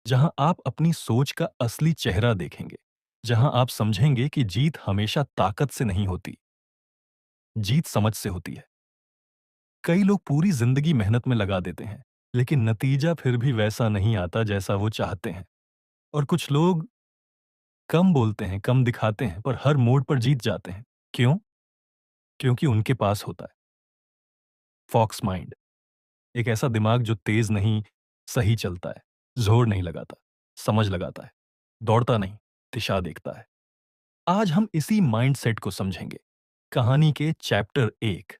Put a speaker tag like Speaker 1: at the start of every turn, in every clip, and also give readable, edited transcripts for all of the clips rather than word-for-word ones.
Speaker 1: जहां आप अपनी सोच का असली चेहरा देखेंगे, जहां आप समझेंगे कि जीत हमेशा ताकत से नहीं होती, जीत समझ से होती है। कई लोग पूरी जिंदगी मेहनत में लगा देते हैं, लेकिन नतीजा फिर भी वैसा नहीं आता जैसा वो चाहते हैं। और कुछ लोग कम बोलते हैं, कम दिखाते हैं, पर हर मोड़ पर जीत जाते हैं। क्यों? क्योंकि उनके पास होता है फॉक्स माइंड, एक ऐसा दिमाग जो तेज नहीं, सही चलता है, जोर नहीं लगाता, समझ लगाता है, दौड़ता नहीं, दिशा देखता है। आज हम इसी माइंडसेट को समझेंगे। कहानी के चैप्टर 1।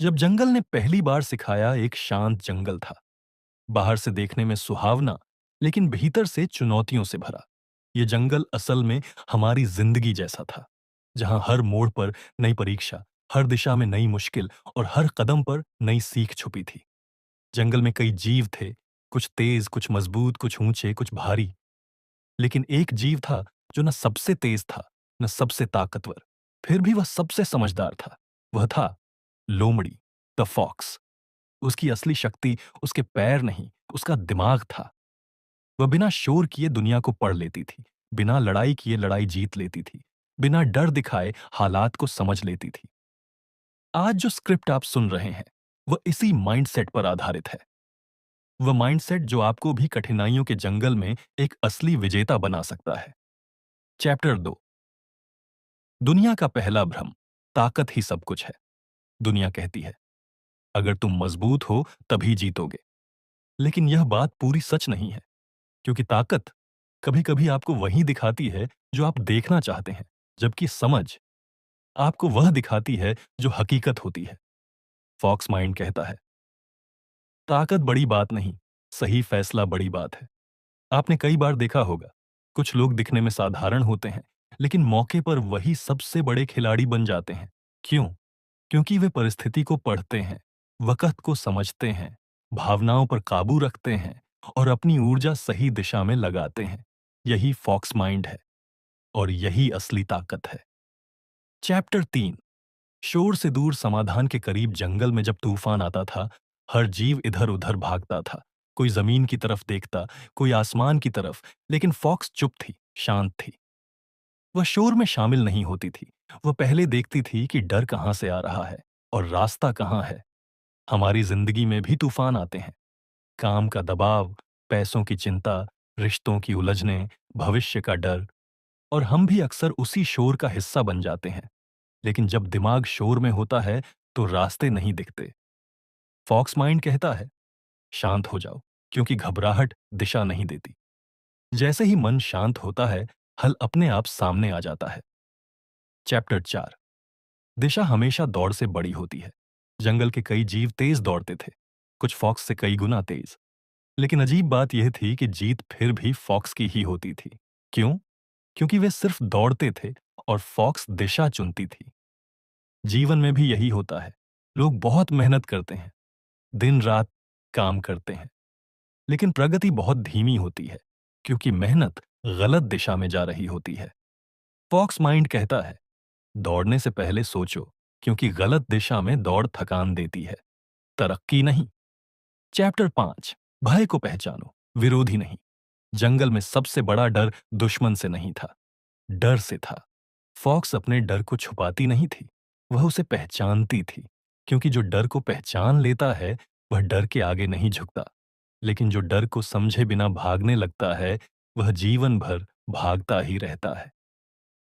Speaker 1: जब जंगल ने पहली बार सिखाया, एक शांत जंगल था, बाहर से देखने में सुहावना, लेकिन भीतर से चुनौतियों से भरा। ये जंगल असल में हमारी जिंदगी जैसा था, जहां हर मोड़ पर नई परीक्षा, हर दिशा में नई मुश्किल और हर कदम पर नई सीख छुपी थी। जंगल में कई जीव थे, कुछ तेज, कुछ मजबूत, कुछ ऊंचे, कुछ भारी। लेकिन एक जीव था जो न सबसे तेज था, न सबसे ताकतवर, फिर भी वह सबसे समझदार था। वह था लोमड़ी, द फॉक्स। उसकी असली शक्ति उसके पैर नहीं, उसका दिमाग था। वह बिना शोर किए दुनिया को पढ़ लेती थी, बिना लड़ाई किए लड़ाई जीत लेती थी, बिना डर दिखाए हालात को समझ लेती थी। आज जो स्क्रिप्ट आप सुन रहे हैं, वह इसी माइंडसेट पर आधारित है। वह माइंडसेट जो आपको भी कठिनाइयों के जंगल में एक असली विजेता बना सकता है। चैप्टर 2। दुनिया का पहला भ्रम, ताकत ही सब कुछ है। दुनिया कहती है, अगर तुम मजबूत हो तभी जीतोगे। लेकिन यह बात पूरी सच नहीं है, क्योंकि ताकत कभी-कभी आपको वही दिखाती है जो आप देखना चाहते हैं, जबकि समझ आपको वह दिखाती है जो हकीकत होती है। फॉक्स माइंड कहता है, ताकत बड़ी बात नहीं, सही फैसला बड़ी बात है। आपने कई बार देखा होगा, कुछ लोग दिखने में साधारण होते हैं, लेकिन मौके पर वही सबसे बड़े खिलाड़ी बन जाते हैं। क्यों? क्योंकि वे परिस्थिति को पढ़ते हैं, वक़्त को समझते हैं, भावनाओं पर काबू रखते हैं और अपनी ऊर्जा सही दिशा में लगाते हैं। यही फॉक्स माइंड है और यही असली ताकत है। चैप्टर 3। शोर से दूर, समाधान के करीब। जंगल में जब तूफान आता था, हर जीव इधर-उधर भागता था। कोई जमीन की तरफ देखता, कोई आसमान की तरफ, लेकिन फॉक्स चुप थी, शांत थी। वह शोर में शामिल नहीं होती थी। वह पहले देखती थी कि डर कहां से आ रहा है और रास्ता कहां है। हमारी जिंदगी में भी तूफान आते हैं, काम का दबाव, पैसों की चिंता, रिश्तों की उलझनें, भविष्य का डर, और हम भी अक्सर उसी शोर का हिस्सा बन जाते हैं। लेकिन जब दिमाग शोर में होता है, तो रास्ते नहीं दिखते। फॉक्स माइंड कहता है, शांत हो जाओ, क्योंकि घबराहट दिशा नहीं देती। जैसे ही मन शांत होता है, हल अपने आप सामने आ जाता है। चैप्टर 4। दिशा हमेशा दौड़ से बड़ी होती है। जंगल के कई जीव तेज दौड़ते थे, कुछ फॉक्स से कई गुना तेज। लेकिन अजीब बात यह थी कि जीत फिर भी फॉक्स की ही होती थी। क्यों? क्योंकि वे सिर्फ दौड़ते थे और फॉक्स दिशा चुनती थी। जीवन में भी यही होता है। लोग बहुत मेहनत करते हैं, दिन रात काम करते हैं, लेकिन प्रगति बहुत धीमी होती है, क्योंकि मेहनत गलत दिशा में जा रही होती है। फॉक्स माइंड कहता है, दौड़ने से पहले सोचो, क्योंकि गलत दिशा में दौड़ थकान देती है, तरक्की नहीं। चैप्टर 5। भय को पहचानो, विरोधी नहीं। जंगल में सबसे बड़ा डर दुश्मन से नहीं था, डर से था। फॉक्स अपने डर को छुपाती नहीं थी, वह उसे पहचानती थी, क्योंकि जो डर को पहचान लेता है, वह डर के आगे नहीं झुकता। लेकिन जो डर को समझे बिना भागने लगता है, वह जीवन भर भागता ही रहता है।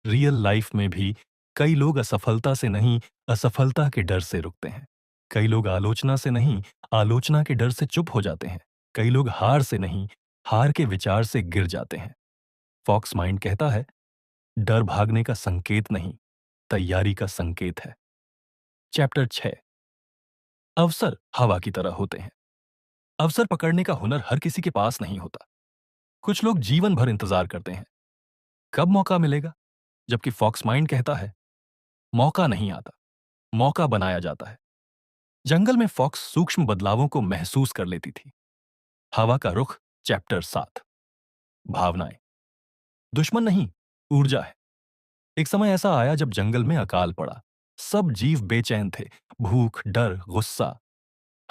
Speaker 1: रियल लाइफ में भी कई लोग असफलता से नहीं, असफलता के डर से रुकते हैं। कई लोग आलोचना से नहीं, आलोचना के डर से चुप हो जाते हैं। कई लोग हार से नहीं, हार के विचार से गिर जाते हैं। फॉक्स माइंड कहता है, डर भागने का संकेत नहीं, तैयारी का संकेत है। चैप्टर 6। अवसर हवा की तरह होते हैं। अवसर पकड़ने का हुनर हर किसी के पास नहीं होता। कुछ लोग जीवन भर इंतजार करते हैं, कब मौका मिलेगा, जबकि फॉक्स माइंड कहता है, मौका नहीं आता, मौका बनाया जाता है। जंगल में फॉक्स सूक्ष्म बदलावों को महसूस कर लेती थी। हवा का रुख। चैप्टर 7। भावनाएं दुश्मन नहीं, ऊर्जा है। एक समय ऐसा आया जब जंगल में अकाल पड़ा। सब जीव बेचैन थे, भूख, डर, गुस्सा,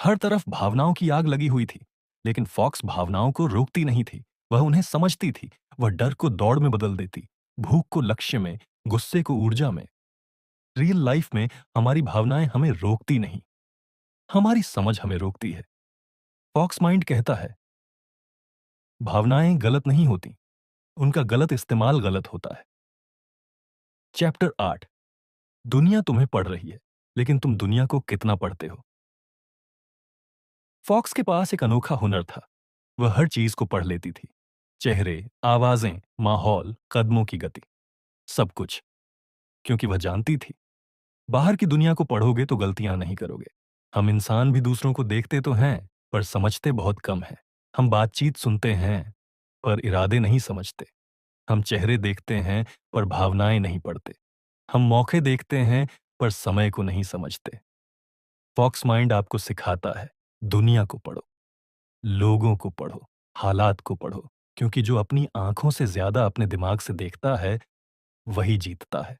Speaker 1: हर तरफ भावनाओं की आग लगी हुई थी। लेकिन फॉक्स भावनाओं को रोकती नहीं थी, वह उन्हें समझती थी। वह डर को दौड़ में बदल देती, भूख को लक्ष्य में, गुस्से को ऊर्जा में। रियल लाइफ में हमारी भावनाएं हमें रोकती नहीं, हमारी समझ हमें रोकती है। फॉक्स माइंड कहता है, भावनाएं गलत नहीं होती, उनका गलत इस्तेमाल गलत होता है। चैप्टर 8, दुनिया तुम्हें पढ़ रही है, लेकिन तुम दुनिया को कितना पढ़ते हो? फॉक्स के पास एक अनोखा हुनर था। वह हर चीज को पढ़ लेती थी। चेहरे, आवाजें, माहौल, कदमों की गति, सब कुछ। क्योंकि वह जानती थी, बाहर की दुनिया को पढ़ोगे तो गलतियां नहीं करोगे। हम इंसान भी दूसरों को देखते तो हैं, पर समझते बहुत कम हैं। हम बातचीत सुनते हैं, पर इरादे नहीं समझते। हम चेहरे देखते हैं, पर भावनाएं नहीं पढ़ते। हम मौके देखते हैं, पर समय को नहीं समझते। फॉक्स माइंड आपको सिखाता है, दुनिया को पढ़ो, लोगों को पढ़ो, हालात को पढ़ो, क्योंकि जो अपनी आंखों से ज्यादा अपने दिमाग से देखता है, वही जीतता है।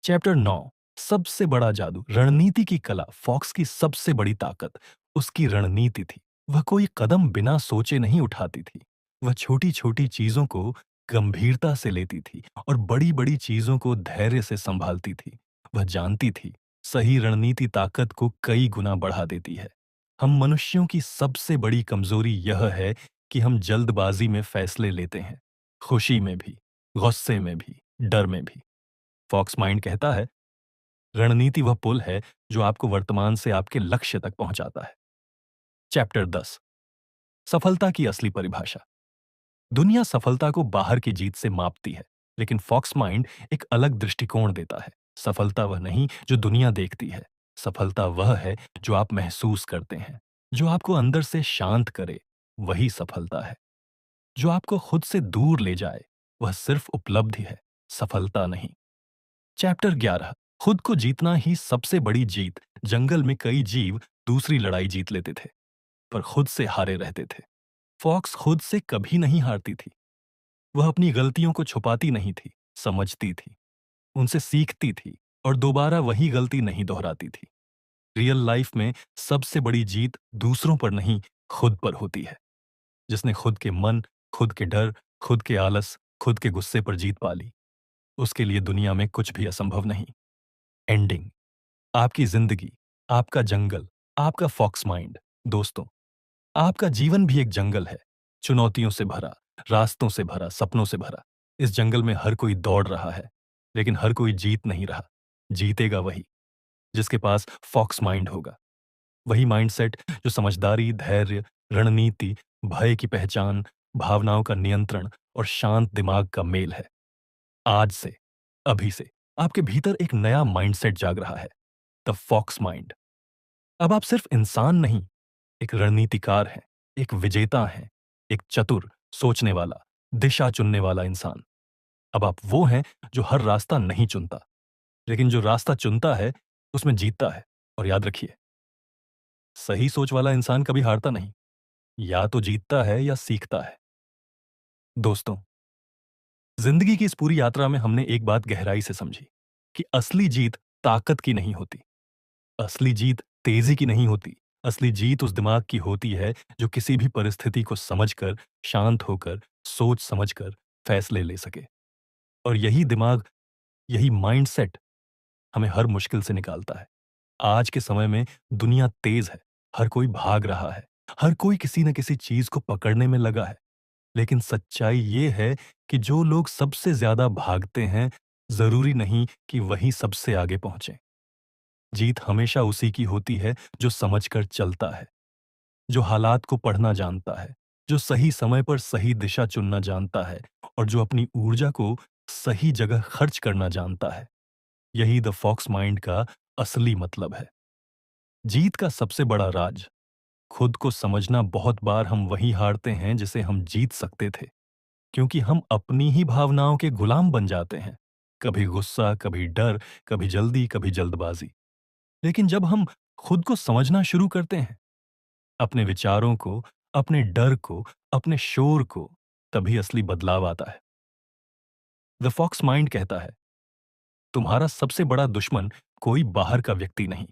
Speaker 1: चैप्टर 9, सबसे बड़ा जादू, रणनीति की कला। फॉक्स की सबसे बड़ी ताकत उसकी रणनीति थी। वह कोई कदम बिना सोचे नहीं उठाती थी। वह छोटी-छोटी चीजों को गंभीरता से लेती थी और बड़ी-बड़ी चीजों को धैर्य से संभालती थी। वह जानती थी, सही रणनीति ताकत को कई गुना बढ़ा देती है। हम मनुष्यों की सबसे बड़ी कमजोरी यह है कि हम जल्दबाजी में फैसले लेते हैं, खुशी में भी, गुस्से में भी, डर में भी। फॉक्स माइंड कहता है, रणनीति वह पुल है जो आपको वर्तमान से आपके लक्ष्य तक पहुंचाता है। चैप्टर 10, सफलता की असली परिभाषा। दुनिया सफलता को बाहर की जीत से मापती है, लेकिन फॉक्स माइंड एक अलग दृष्टिकोण देता है। सफलता वह नहीं जो दुनिया देखती है, सफलता वह है जो आप महसूस करते हैं। जो आपको अंदर से शांत करे, वही सफलता है। जो आपको खुद से दूर ले जाए, वह सिर्फ उपलब्धि है, सफलता नहीं। चैप्टर 11, खुद को जीतना ही सबसे बड़ी जीत। जंगल में कई जीव दूसरी लड़ाई जीत लेते थे, पर खुद से हारे रहते थे। फॉक्स खुद से कभी नहीं हारती थी। वह अपनी गलतियों को छुपाती नहीं थी, समझती थी, उनसे सीखती थी और दोबारा वही गलती नहीं दोहराती थी। रियल लाइफ में सबसे बड़ी जीत दूसरों पर नहीं, खुद पर होती है। जिसने खुद के मन, खुद के डर, खुद के आलस, खुद के गुस्से पर जीत पा ली, उसके लिए दुनिया में कुछ भी असंभव नहीं। एंडिंग, आपकी जिंदगी, आपका जंगल, आपका फॉक्स माइंड। दोस्तों, आपका जीवन भी एक जंगल है, चुनौतियों से भरा, रास्तों से भरा, सपनों से भरा। इस जंगल में हर कोई दौड़ रहा है, लेकिन हर कोई जीत नहीं रहा। जीतेगा वही जिसके पास फॉक्स माइंड होगा। वही माइंडसेट जो समझदारी, धैर्य, रणनीति, भय की पहचान, भावनाओं का नियंत्रण और शांत दिमाग का मेल है। आज से, अभी से, आपके भीतर एक नया माइंडसेट जाग रहा है, द फॉक्स माइंड। अब आप सिर्फ इंसान नहीं, एक रणनीतिकार हैं, एक विजेता हैं, एक चतुर, सोचने वाला, दिशा चुनने वाला इंसान। अब आप वो हैं जो हर रास्ता नहीं चुनता, लेकिन जो रास्ता चुनता है, उसमें जीतता है। और याद रखिए, सही सोच वाला इंसान कभी हारता नहीं, या तो जीतता है या सीखता है। दोस्तों, जिंदगी की इस पूरी यात्रा में हमने एक बात गहराई से समझी कि असली जीत ताकत की नहीं होती, असली जीत तेजी की नहीं होती। असली जीत उस दिमाग की होती है जो किसी भी परिस्थिति को समझकर, शांत होकर, सोच समझकर फैसले ले सके। और यही दिमाग, यही माइंडसेट हमें हर मुश्किल से निकालता है। आज के समय में दुनिया तेज है, हर कोई भाग रहा है, हर कोई किसी न किसी चीज को पकड़ने में लगा है। लेकिन सच्चाई ये है कि जो लोग सबसे ज्यादा भागते हैं, जरूरी नहीं कि वही सबसे आगे पहुंचे। जीत हमेशा उसी की होती है जो समझकर चलता है, जो हालात को पढ़ना जानता है, जो सही समय पर सही दिशा चुनना जानता है और जो अपनी ऊर्जा को सही जगह खर्च करना जानता है। यही द फॉक्स माइंड का असली मतलब है। जीत का सबसे बड़ा राज, खुद को समझना। बहुत बार हम वही हारते हैं जिसे हम जीत सकते थे, क्योंकि हम अपनी ही भावनाओं के गुलाम बन जाते हैं। कभी गुस्सा, कभी डर, कभी जल्दी, कभी जल्दबाजी। लेकिन जब हम खुद को समझना शुरू करते हैं, अपने विचारों को, अपने डर को, अपने शोर को, तभी असली बदलाव आता है। द फॉक्स माइंड कहता है, तुम्हारा सबसे बड़ा दुश्मन कोई बाहर का व्यक्ति नहीं,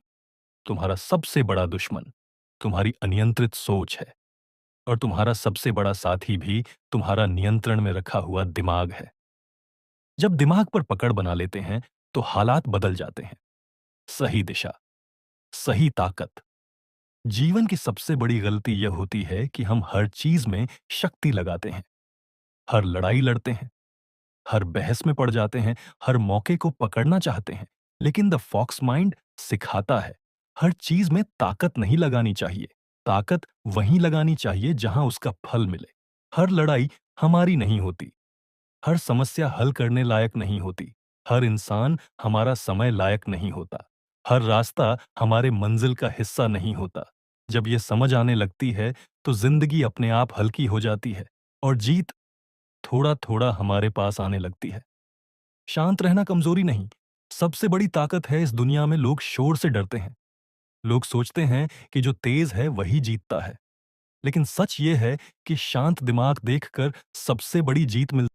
Speaker 1: तुम्हारा सबसे बड़ा दुश्मन तुम्हारी अनियंत्रित सोच है। और तुम्हारा सबसे बड़ा साथी भी तुम्हारा नियंत्रण में रखा हुआ दिमाग है। जब दिमाग पर पकड़ बना लेते हैं, तो हालात बदल जाते हैं। सही दिशा, सही ताकत। जीवन की सबसे बड़ी गलती यह होती है कि हम हर चीज में शक्ति लगाते हैं, हर लड़ाई लड़ते हैं, हर बहस में पड़ जाते हैं, हर मौके को पकड़ना चाहते हैं। लेकिन द फॉक्स माइंड सिखाता है, हर चीज में ताकत नहीं लगानी चाहिए। ताकत वहीं लगानी चाहिए जहां उसका फल मिले। हर लड़ाई हमारी नहीं होती, हर समस्या हल करने लायक नहीं होती, हर इंसान हमारा समय लायक नहीं होता, हर रास्ता हमारे मंजिल का हिस्सा नहीं होता। जब ये समझ आने लगती है, तो जिंदगी अपने आप हल्की हो जाती है और जीत थोड़ा थोड़ा हमारे पास आने लगती है। शांत रहना कमजोरी नहीं, सबसे बड़ी ताकत है। इस दुनिया में लोग शोर से डरते हैं। लोग सोचते हैं कि जो तेज है वही जीतता है। लेकिन सच ये है कि शांत दिमाग देखकर सबसे बड़ी जीत मिलती